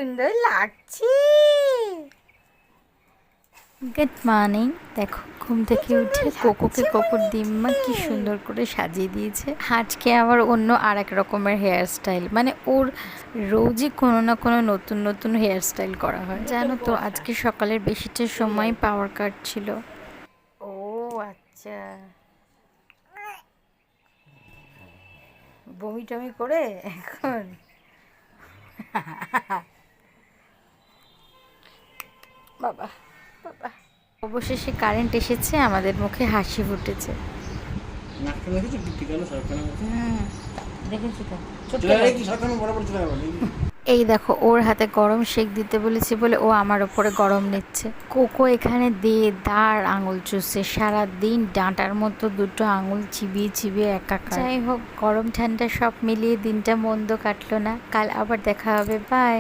সুন্দর লাগছে। Good morning. দেখো ঘুম থেকে উঠে কোকোকে কোকোর দিম্মা কি সুন্দর করে সাজিয়ে দিয়েছে। আজকে আবার অন্য আর এক রকমের হেয়ার স্টাইল, মানে ওর রোজই কোনো না কোনো নতুন নতুন হেয়ার স্টাইল করা হয়। জানো তো আজকে সকালের বেশিটা সময় পাওয়ার কাট ছিল। ও আচ্ছা, বমি টমি করে এখন বাবা বাবা। অবশেষে কারেন্ট এসেছে, আমাদের মুখে হাসি ফুটেছে। দেখেছি তো, এই দেখো ওর হাতে গরম শেক দিতে বলেছি বলে ও আমার ওপরে গরম নিচ্ছে। কোকো এখানে দিয়ে দাঁড় আঙুল চুষছে, সারাদিন ডাঁটার মতো দুটো আঙুল চিবিয়ে চিবিয়ে একাকার। যাই হোক, গরম ঠান্ডা সব মিলিয়ে দিনটা মন্দ কাটলো না। কাল আবার দেখা হবে, বাই।